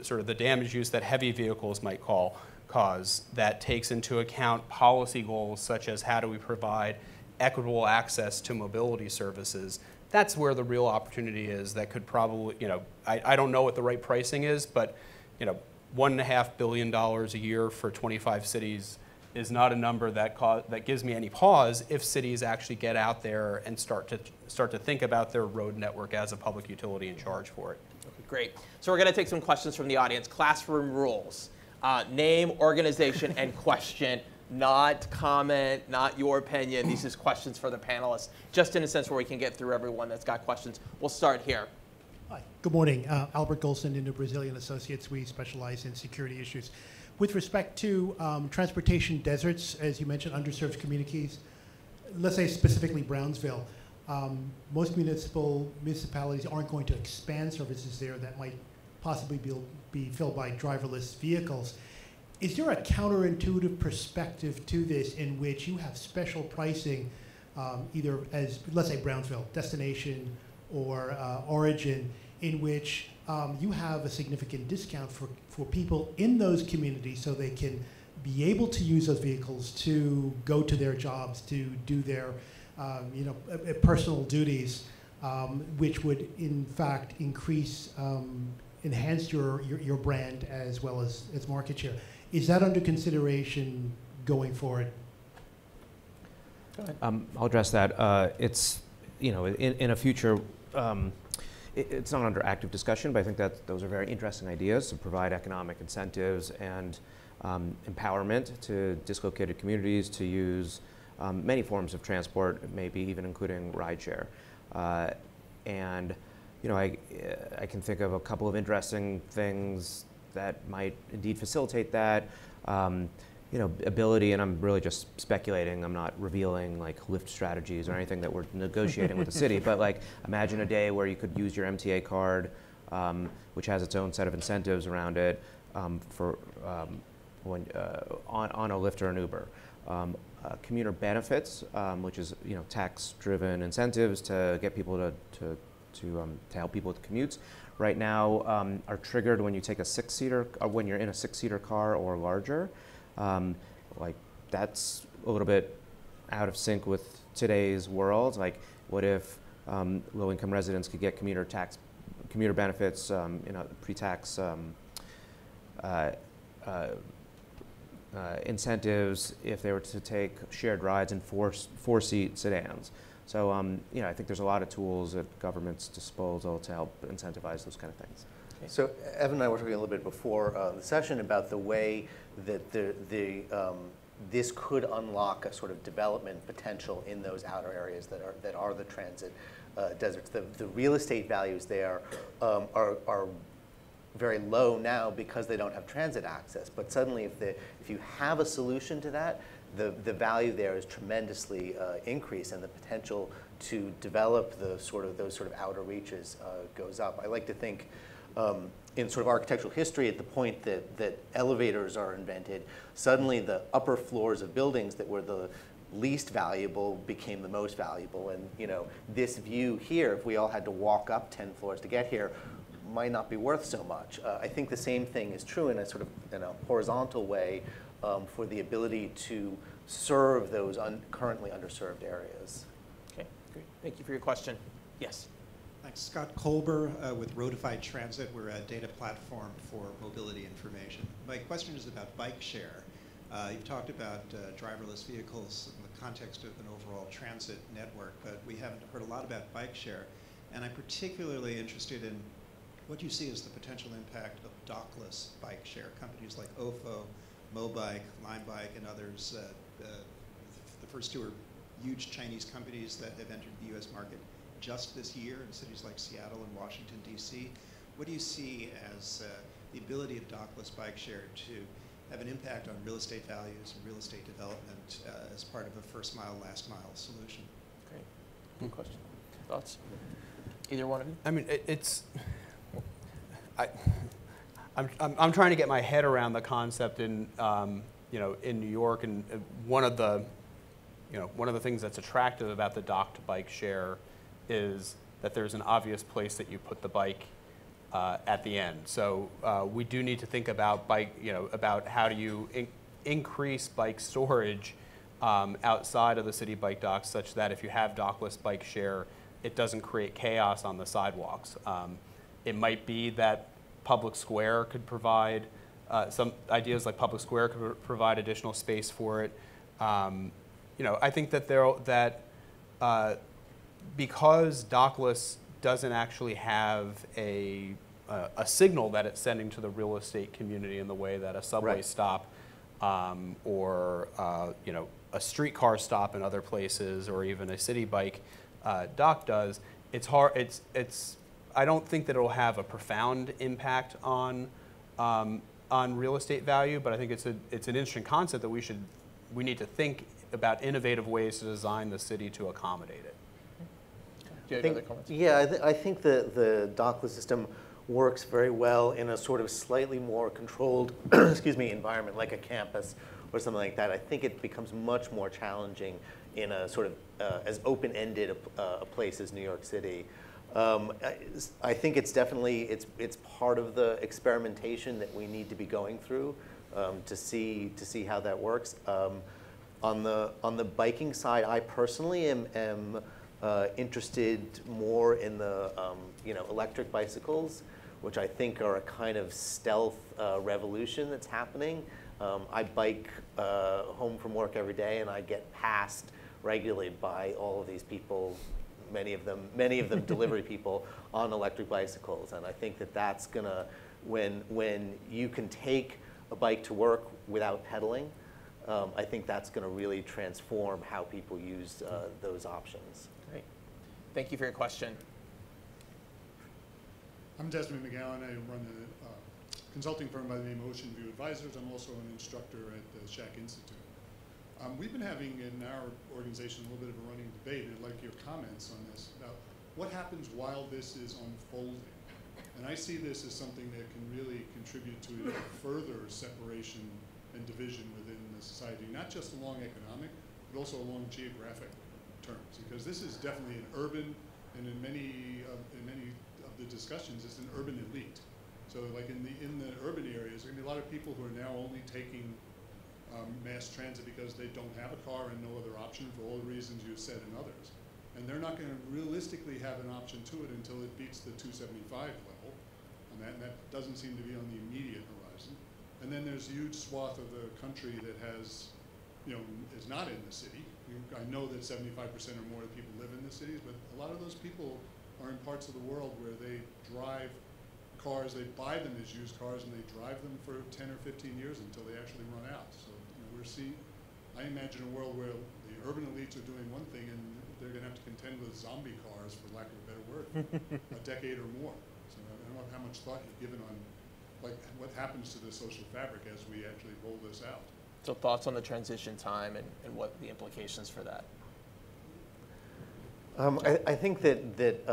sort of the damage use that heavy vehicles might cause, that takes into account policy goals such as how do we provide equitable access to mobility services. That's where the real opportunity is. That could probably, I don't know what the right pricing is, but $1.5 billion a year for 25 cities is not a number that gives me any pause if cities actually get out there and start to think about their road network as a public utility and charge for it. Okay, great. So we're going to take some questions from the audience. Classroom rules. Name, organization, and question. Not comment, not your opinion. These are questions for the panelists, just in a sense where we can get through everyone that's got questions. We'll start here. Hi, good morning. Albert Golson, Indo Brazilian Associates. We specialize in security issues. With respect to transportation deserts, as you mentioned, underserved communities, let's say specifically Brownsville, most municipalities aren't going to expand services there that might possibly be filled by driverless vehicles. Is there a counterintuitive perspective to this in which you have special pricing, either as, let's say, Brownsville, destination or origin, in which you have a significant discount for people in those communities so they can be able to use those vehicles to go to their jobs, to do their personal duties, which would in fact enhance your brand as well as its market share. Is that under consideration going forward? Go ahead. I'll address that. It's, in a future, it's not under active discussion, but I think that those are very interesting ideas to provide economic incentives and empowerment to dislocated communities to use many forms of transport, maybe even including rideshare. And I can think of a couple of interesting things that might indeed facilitate that. Ability, and I'm really just speculating, I'm not revealing like Lyft strategies or anything that we're negotiating with the city, but like imagine a day where you could use your MTA card, which has its own set of incentives around it for on a Lyft or an Uber. Commuter benefits, which is tax-driven incentives to get people to help people with commutes. Right now are triggered when you take a six-seater, when you're in a six-seater car or larger. Like that's a little bit out of sync with today's world. Like, what if low-income residents could get commuter benefits, pre-tax incentives if they were to take shared rides in four-seat sedans. So I think there's a lot of tools at government's disposal to help incentivize those kind of things. So Evan and I were talking a little bit before the session about the way that this could unlock a sort of development potential in those outer areas that are the transit deserts. The real estate values there are very low now because they don't have transit access. But suddenly, if you have a solution to that, the value there is tremendously increased, and the potential to develop those sort of outer reaches goes up. I like to think in sort of architectural history, at the point that elevators are invented, suddenly the upper floors of buildings that were the least valuable became the most valuable. And this view here, if we all had to walk up 10 floors to get here, might not be worth so much. I think the same thing is true in a sort of horizontal way for the ability to serve those currently underserved areas. Okay, great. Thank you for your question. Yes. Thanks. Scott Kolber with Roadified Transit. We're a data platform for mobility information. My question is about bike share. You've talked about driverless vehicles in the context of an overall transit network, but we haven't heard a lot about bike share. And I'm particularly interested in what you see as the potential impact of dockless bike share. Companies like Ofo, Mobike, Limebike, and others. The first two are huge Chinese companies that have entered the US market just this year in cities like Seattle and Washington, D.C. What do you see as the ability of dockless bike share to have an impact on real estate values and real estate development as part of a first mile, last mile solution? Great. Good question. Thoughts? Either one of you? I mean, I'm trying to get my head around the concept in in New York, and one of the things that's attractive about the docked bike share is that there's an obvious place that you put the bike at the end. So we do need to think about about how do you increase bike storage outside of the city bike docks, such that if you have dockless bike share, it doesn't create chaos on the sidewalks. It might be that Public Square could provide some ideas, like Public Square could provide additional space for it. I think that because dockless doesn't actually have a signal that it's sending to the real estate community in the way that a subway stop or a streetcar stop in other places, or even a city bike dock does. It's hard. I don't think that it'll have a profound impact on real estate value, but I think it's an interesting concept that we need to think about innovative ways to design the city to accommodate it. Do you have other comments? Yeah, I think the dockless system works very well in a sort of slightly more controlled environment, like a campus or something like that. I think it becomes much more challenging in a sort of as open-ended a place as New York City. I think it's definitely it's part of the experimentation that we need to be going through to see how that works. On the biking side, I personally am interested more in the electric bicycles, which I think are a kind of stealth revolution that's happening. I bike home from work every day, and I get passed regularly by all of these people, many of them delivery people on electric bicycles. And I think that that's gonna, when you can take a bike to work without pedaling, I think that's gonna really transform how people use those options. Great. Thank you for your question. I'm Desmond McGowan. I run a consulting firm by the name of Ocean View Advisors. I'm also an instructor at the Shack Institute. We've been having in our organization a little bit of a running debate. I'd like your comments on this about what happens while this is unfolding. And I see this as something that can really contribute to a further separation and division within the society, not just along economic, but also along geographic terms. Because this is definitely an urban, and in many of the discussions, it's an urban elite. So like in the urban areas, there are going to be a lot of people who are now only taking mass transit because they don't have a car and no other option for all the reasons you said and others. And they're not going to realistically have an option to it until it beats the 275 level. And that doesn't seem to be on the immediate horizon. And then there's a huge swath of the country that has, is not in the city. I know that 75% or more of people live in the cities, but a lot of those people are in parts of the world where they drive cars, they buy them as used cars, and they drive them for 10 or 15 years until they actually run out. So I imagine a world where the urban elites are doing one thing and they're going to have to contend with zombie cars, for lack of a better word, for a decade or more. So I don't know how much thought you've given on what happens to the social fabric as we actually roll this out. So thoughts on the transition time and what the implications for that? I think that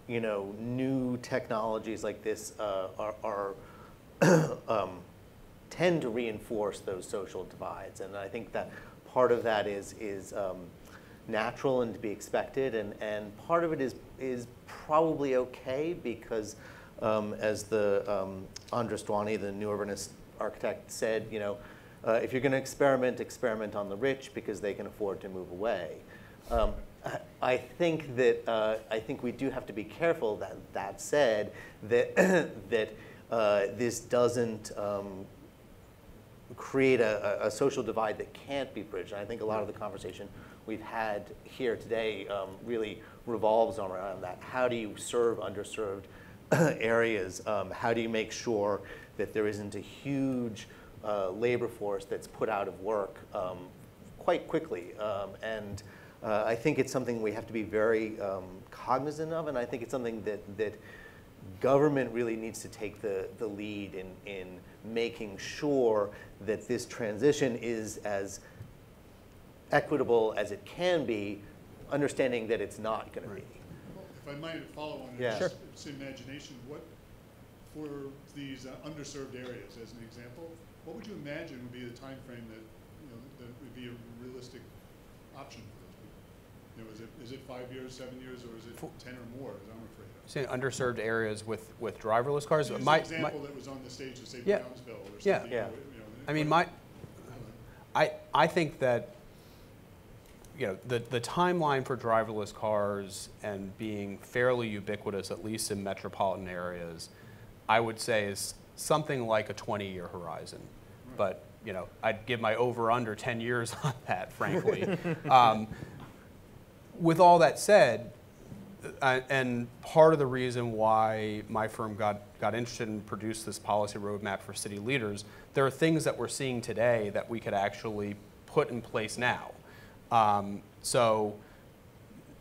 new technologies like this tend to reinforce those social divides, and I think that part of that is natural and to be expected, and part of it is probably okay because as the Andres Dwani, the new urbanist architect, said, if you're going to experiment on the rich because they can afford to move away. I think we do have to be careful. That said, that this doesn't create a social divide that can't be bridged. And I think a lot of the conversation we've had here today really revolves around that. How do you serve underserved areas? How do you make sure that there isn't a huge labor force that's put out of work quite quickly? I think it's something we have to be very cognizant of, and I think it's something that government really needs to take the lead in making sure that this transition is as equitable as it can be, understanding that it's not going to be. Well, if I might follow on yeah. this imagination, what for these underserved areas, as an example, what would you imagine would be the time frame that would be a realistic option for those people? Is it 5 years, 7 years, or is it 10 or more? As I'm afraid of. Saying underserved areas with driverless cars. Use an example that was on the stage of, say, Brownsville or something. Yeah. I mean, I think that the timeline for driverless cars and being fairly ubiquitous, at least in metropolitan areas, I would say is something like a 20-year horizon. Right. But I'd give my over/under 10 years on that, frankly. With all that said, and part of the reason why my firm got interested and produced this policy roadmap for city leaders, there are things that we're seeing today that we could actually put in place now. So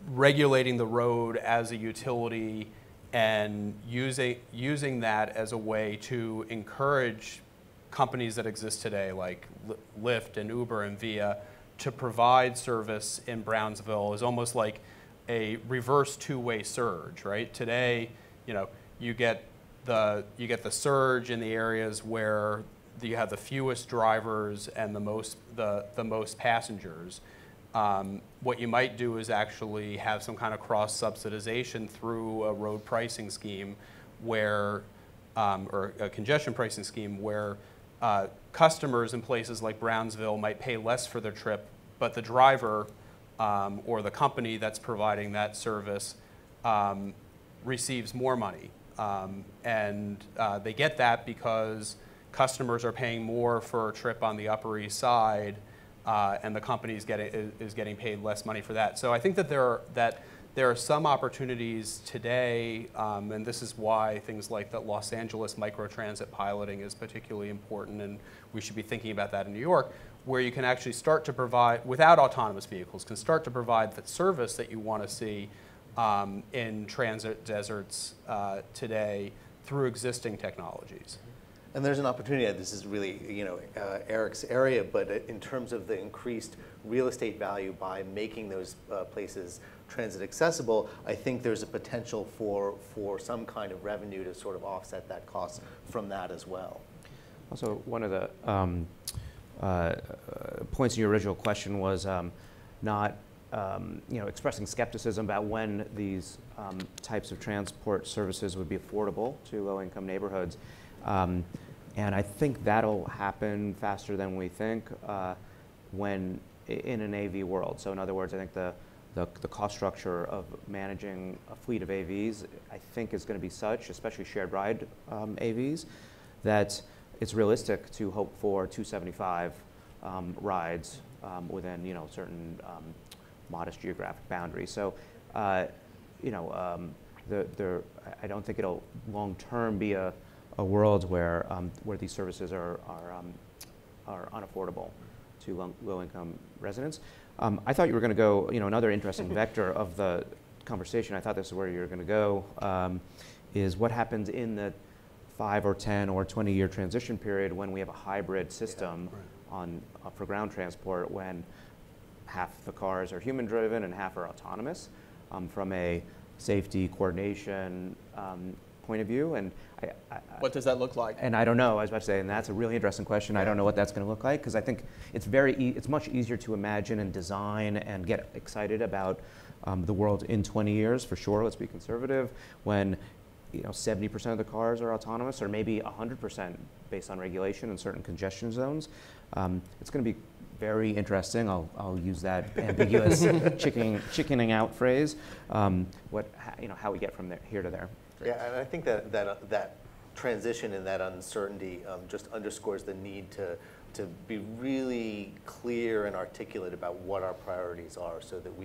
regulating the road as a utility and using that as a way to encourage companies that exist today like Lyft and Uber and Via to provide service in Brownsville is almost like a reverse two-way surge, right? Today, you get the surge in the areas where you have the fewest drivers and the most passengers. What you might do is actually have some kind of cross-subsidization through a road pricing scheme where, or a congestion pricing scheme where customers in places like Brownsville might pay less for their trip, but the driver or the company that's providing that service receives more money. And they get that because customers are paying more for a trip on the Upper East Side, and the company is getting paid less money for that. So I think that there are some opportunities today, and this is why things like the Los Angeles microtransit piloting is particularly important, and we should be thinking about that in New York, where you can actually start to provide, without autonomous vehicles, can start to provide the service that you want to see in transit deserts today through existing technologies. And there's an opportunity. This is really, Eric's area, but in terms of the increased real estate value by making those places transit accessible, I think there's a potential for some kind of revenue to sort of offset that cost from that as well. Also, one of the points in your original question was not expressing skepticism about when these types of transport services would be affordable to low-income neighborhoods. And I think that'll happen faster than we think when in an AV world. So in other words, I think the cost structure of managing a fleet of AVs, I think is going to be such, especially shared ride AVs, that it's realistic to hope for 275 rides within certain modest geographic boundaries. So I don't think it'll long term be a world where these services are unaffordable to low-income residents. I thought you were going to go, another interesting vector of the conversation, I thought this is where you were going to go, is what happens in the 5 or 10 or 20-year transition period when we have a hybrid system for ground transport, when half the cars are human-driven and half are autonomous, from a safety, coordination point of view. And what does that look like? And I don't know. I was about to say, and that's a really interesting question. I don't know what that's going to look like, because I think it's much easier to imagine and design and get excited about the world in 20 years, for sure. Let's be conservative. When 70% of the cars are autonomous, or maybe 100% based on regulation in certain congestion zones. It's going to be very interesting. I'll use that ambiguous chickening out phrase. How we get from here to there. Yeah, and I think that transition and that uncertainty just underscores the need to be really clear and articulate about what our priorities are, so that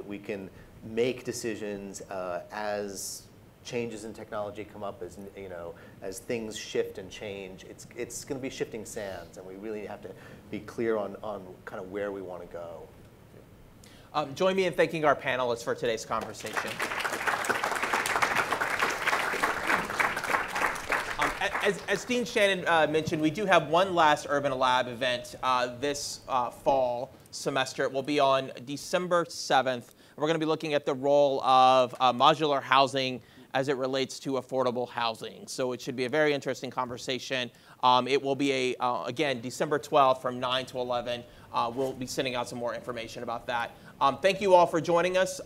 we can make decisions as changes in technology come up, as things shift and change. It's going to be shifting sands, and we really have to be clear on kind of where we want to go. Join me in thanking our panelists for today's conversation. As Dean Shannon mentioned, we do have one last Urban Lab event this fall semester. It will be on December 7th. We're going to be looking at the role of modular housing as it relates to affordable housing. So it should be a very interesting conversation. It will be, again, December 12th from 9 to 11. We'll be sending out some more information about that. Thank you all for joining us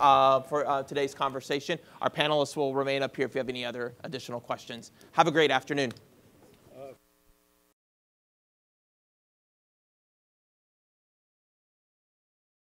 for today's conversation. Our panelists will remain up here if you have any other additional questions. Have a great afternoon.